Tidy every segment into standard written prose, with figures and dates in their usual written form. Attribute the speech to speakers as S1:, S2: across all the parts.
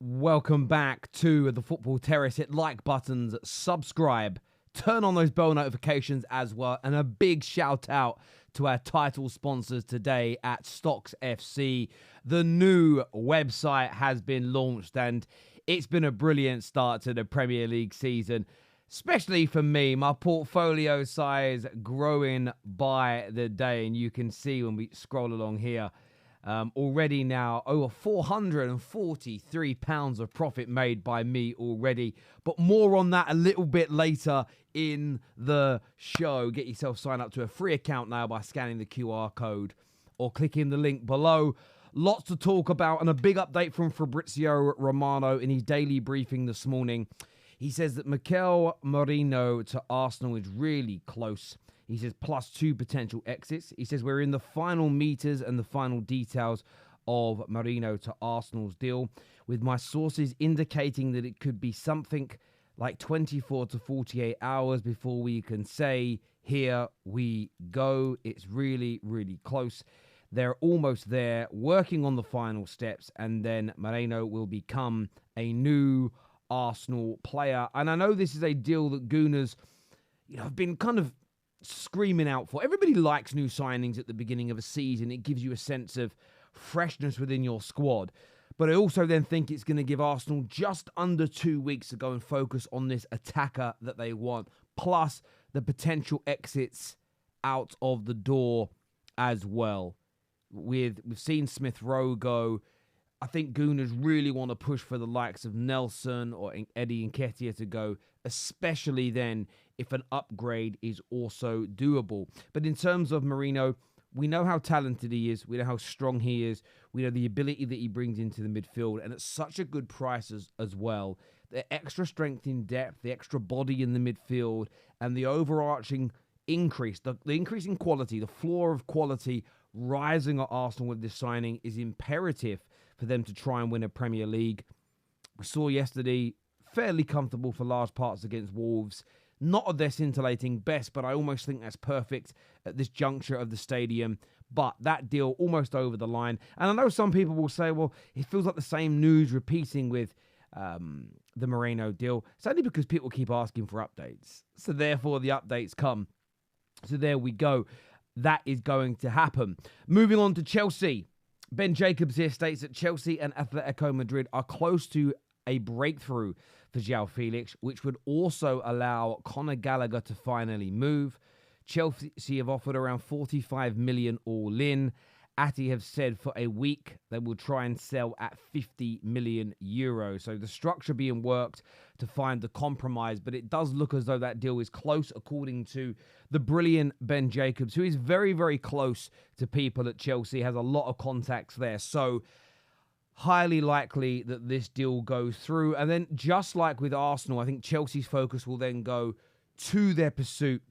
S1: Welcome back to the Football Terrace. Hit like buttons, subscribe, turn on those bell notifications as well. And a big shout out to our title sponsors today at StocksFC. The new website has been launched and it's been a brilliant start to the Premier League season. Especially for me, my portfolio size growing by the day. And you can see when we scroll along here, already now over £443 of profit made by me already. But more on that a little bit later in the show. Get yourself signed up to a free account now by scanning the QR code or clicking the link below. Lots to talk about and a big update from Fabrizio Romano in his daily briefing this morning. He says that Mikel Merino to Arsenal is really close. He says plus 2 potential exits. He says we're in the final meters and the final details of Merino to Arsenal's deal, with my sources indicating that it could be something like 24 to 48 hours before we can say, here we go. It's really, really close. They're almost there, working on the final steps, and then Merino will become a new Arsenal player. And I know this is a deal that Gooners, have been kind of screaming out for. Everybody likes new signings at the beginning of a season. It gives you a sense of freshness within your squad. But I also then think it's going to give Arsenal just under 2 weeks to go and focus on this attacker that they want, plus the potential exits out of the door as well. We've seen Smith Rowe go. I think Gooners really want to push for the likes of Nelson or Eddie Nketiah to go, especially then if an upgrade is also doable. But in terms of Merino, we know how talented he is. We know how strong he is. We know the ability that he brings into the midfield. And at such a good price as well. The extra strength in depth, the extra body in the midfield, and the overarching increase, the increase in quality, the floor of quality rising at Arsenal with this signing is imperative for them to try and win a Premier League. We saw yesterday, fairly comfortable for large parts against Wolves. Not of their scintillating best, but I almost think that's perfect at this juncture of the stadium. But that deal almost over the line. And I know some people will say, well, it feels like the same news repeating with the Merino deal. It's only because people keep asking for updates. So therefore, the updates come. So there we go. That is going to happen. Moving on to Chelsea. Ben Jacobs here states that Chelsea and Atletico Madrid are close to a breakthrough for João Felix, which would also allow Conor Gallagher to finally move. Chelsea have offered around 45 million all in. Ati have said for a week they will try and sell at 50 million euros. So the structure being worked to find the compromise, but it does look as though that deal is close, according to the brilliant Ben Jacobs, who is very, very close to people at Chelsea, has a lot of contacts there. So highly likely that this deal goes through. And then just like with Arsenal, I think Chelsea's focus will then go to their pursuit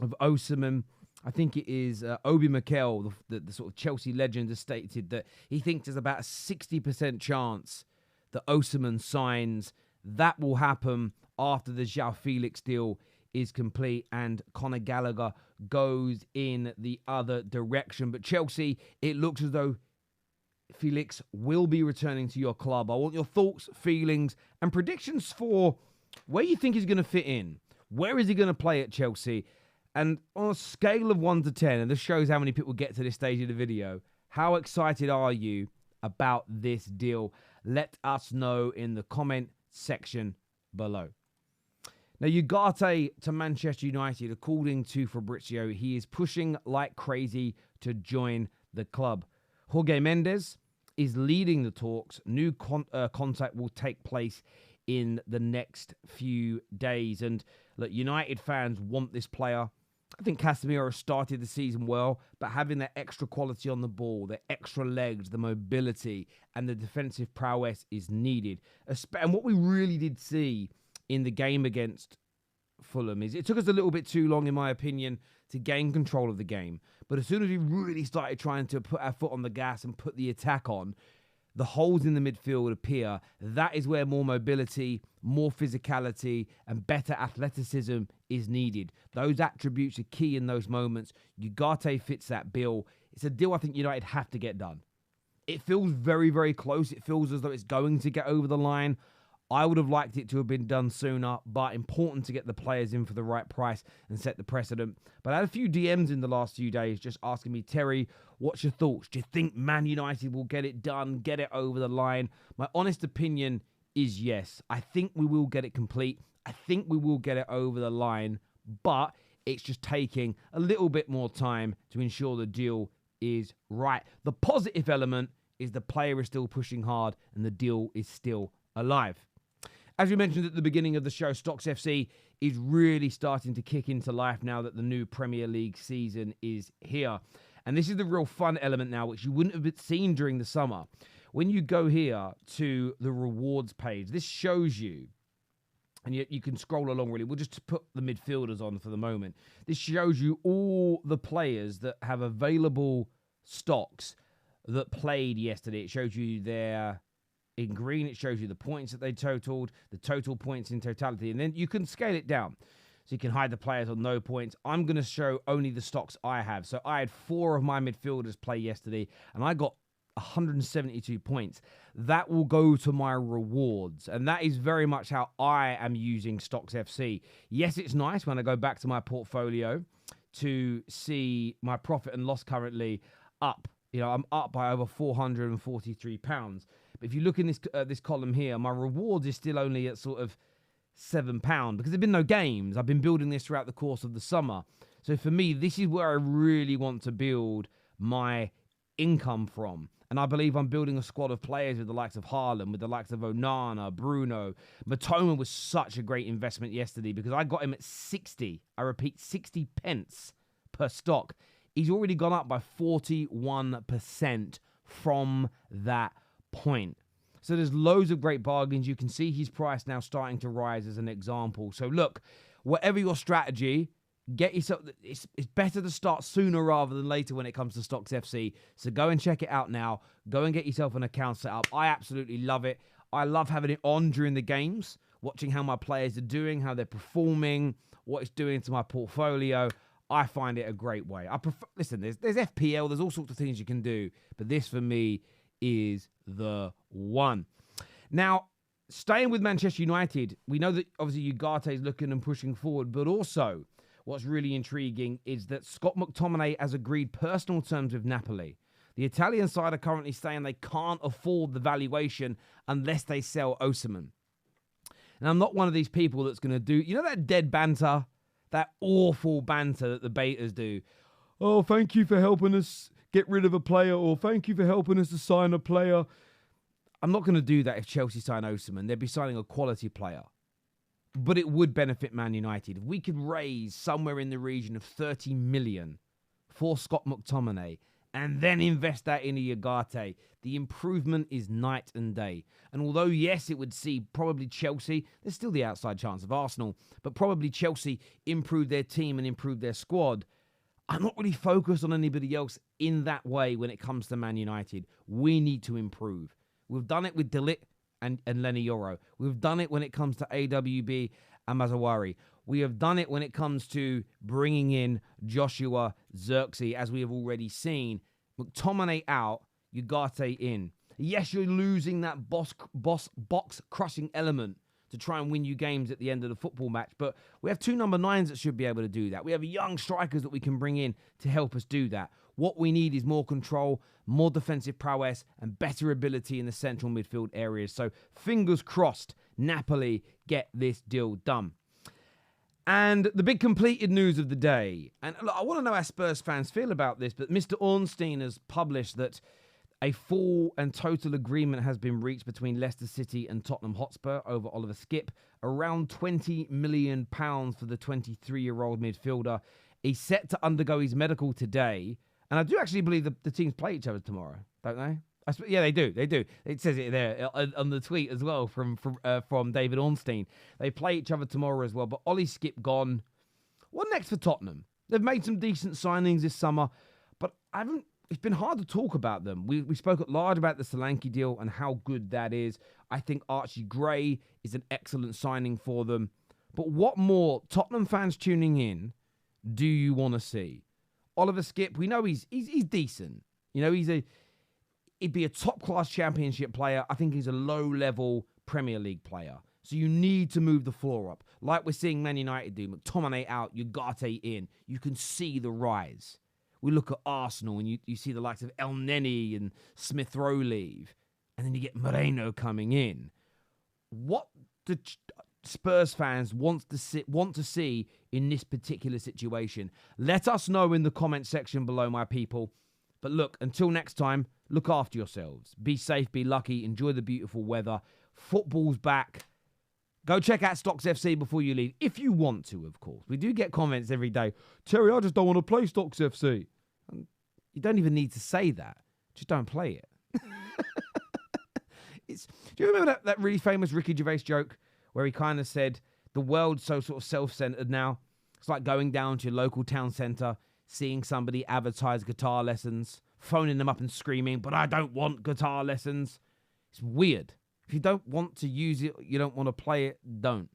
S1: of Osimhen. I think it is Obi Mikel, the sort of Chelsea legend, has stated that he thinks there's about a 60% chance that Osimhen signs. That will happen after the João Felix deal is complete and Conor Gallagher goes in the other direction. But Chelsea, it looks as though Felix will be returning to your club. I want your thoughts, feelings, and predictions for where you think he's going to fit in. Where is he going to play at Chelsea? And on a scale of 1 to 10, and this shows how many people get to this stage of the video, how excited are you about this deal? Let us know in the comment section below. Now, Ugate to Manchester United, according to Fabrizio, he is pushing like crazy to join the club. Jorge Mendes is leading the talks. New contact will take place in the next few days. And look, United fans want this player. I think Casemiro started the season well, but having that extra quality on the ball, the extra legs, the mobility, and the defensive prowess is needed. And what we really did see in the game against Fulham is it took us a little bit too long, in my opinion, to gain control of the game. But as soon as we really started trying to put our foot on the gas and put the attack on, the holes in the midfield appear. That is where more mobility, more physicality, and better athleticism is needed. Those attributes are key in those moments. Ugate fits that bill. It's a deal I think United have to get done. It feels very, very close. It feels as though it's going to get over the line. I would have liked it to have been done sooner, but important to get the players in for the right price and set the precedent. But I had a few DMs in the last few days just asking me, Terry, what's your thoughts? Do you think Man United will get it done, get it over the line? My honest opinion is yes. I think we will get it complete. I think we will get it over the line, but it's just taking a little bit more time to ensure the deal is right. The positive element is the player is still pushing hard and the deal is still alive. As we mentioned at the beginning of the show, StocksFC is really starting to kick into life now that the new Premier League season is here. And this is the real fun element now, which you wouldn't have seen during the summer. When you go here to the rewards page, this shows you, and you can scroll along really. We'll just put the midfielders on for the moment. This shows you all the players that have available stocks that played yesterday. It shows you their... In green, it shows you the points that they totaled, the total points in totality, and then you can scale it down. So you can hide the players on no points. I'm going to show only the stocks I have. So I had 4 of my midfielders play yesterday, and I got 172 points. That will go to my rewards, and that is very much how I am using StocksFC. Yes, it's nice when I go back to my portfolio to see my profit and loss currently up. You know, I'm up by over £443. But if you look in this column here, my rewards is still only at sort of £7 because there've been no games. I've been building this throughout the course of the summer. So for me, this is where I really want to build my income from. And I believe I'm building a squad of players with the likes of Haaland, with the likes of Onana, Bruno. McTominay was such a great investment yesterday because I got him at 60. I repeat, 60 pence per stock. He's already gone up by 41% from that point. So there's loads of great bargains. You can see his price now starting to rise as an example. So look, whatever your strategy, get yourself. It's better to start sooner rather than later when it comes to StocksFC. So go and check it out now. Go and get yourself an account set up. I absolutely love it. I love having it on during the games, watching how my players are doing, how they're performing, what it's doing to my portfolio. I find it a great way. I prefer. Listen, there's FPL. There's all sorts of things you can do, but this for me is the one. Now, staying with Manchester United, we know that obviously Ugate is looking and pushing forward, but also what's really intriguing is that Scott McTominay has agreed personal terms with Napoli. The Italian side are currently saying they can't afford the valuation unless they sell Osimhen. And I'm not one of these people that's going to do, you know, that dead banter, that awful banter that the betas do. Oh, thank you for helping us get rid of a player, or thank you for helping us to sign a player. I'm not going to do that if Chelsea sign Osimhen. They'd be signing a quality player. But it would benefit Man United. If we could raise somewhere in the region of 30 million for Scott McTominay and then invest that in a Ugate, the improvement is night and day. And although, yes, it would see probably Chelsea, there's still the outside chance of Arsenal, but probably Chelsea improve their team and improve their squad. I'm not really focused on anybody else in that way when it comes to Man United. We need to improve. We've done it with De Ligt and Lenny Yoro. We've done it when it comes to AWB and Mazawari. We have done it when it comes to bringing in Joshua Zirkzee, as we have already seen. McTominay out, Ugate in. Yes, you're losing that box-crushing element to try and win you games at the end of the football match. But we have 2 number 9s that should be able to do that. We have young strikers that we can bring in to help us do that. What we need is more control, more defensive prowess, and better ability in the central midfield areas. So fingers crossed, Napoli get this deal done. And the big completed news of the day. And look, I want to know how Spurs fans feel about this, but Mr. Ornstein has published that a full and total agreement has been reached between Leicester City and Tottenham Hotspur over Oliver Skipp. Around £20 million for the 23-year-old midfielder. He's set to undergo his medical today. And I do actually believe the teams play each other tomorrow, don't they? Yeah, they do. They do. It says it there on the tweet as well from David Ornstein. They play each other tomorrow as well. But Ollie Skipp gone. What next for Tottenham? They've made some decent signings this summer, but it's been hard to talk about them. We spoke at large about the Solanke deal and how good that is. I think Archie Gray is an excellent signing for them. But what more Tottenham fans tuning in do you want to see? Oliver Skipp, we know he's decent. You know, he'd be a top-class championship player. I think he's a low-level Premier League player. So you need to move the floor up. Like we're seeing Man United do. McTominay out, Ugate in. You can see the rise. We look at Arsenal and you see the likes of El Neni and Smith Rowe leave. And then you get Merino coming in. What do Spurs fans want to see in this particular situation? Let us know in the comment section below, my people. But look, until next time, look after yourselves. Be safe, be lucky, enjoy the beautiful weather. Football's back. Go check out StocksFC before you leave, if you want to, of course. We do get comments every day. Terry, I just don't want to play StocksFC. And you don't even need to say that. Just don't play it. Do you remember that really famous Ricky Gervais joke where he kind of said, the world's so sort of self-centered now? It's like going down to your local town centre, seeing somebody advertise guitar lessons, phoning them up and screaming, but I don't want guitar lessons. It's weird. If you don't want to use it, you don't want to play it, don't.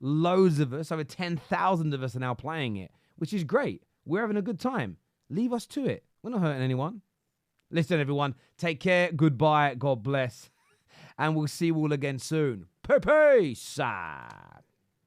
S1: Loads of us, over 10,000 of us are now playing it, which is great. We're having a good time. Leave us to it. We're not hurting anyone. Listen, everyone, take care, goodbye, God bless, and we'll see you all again soon. Peace!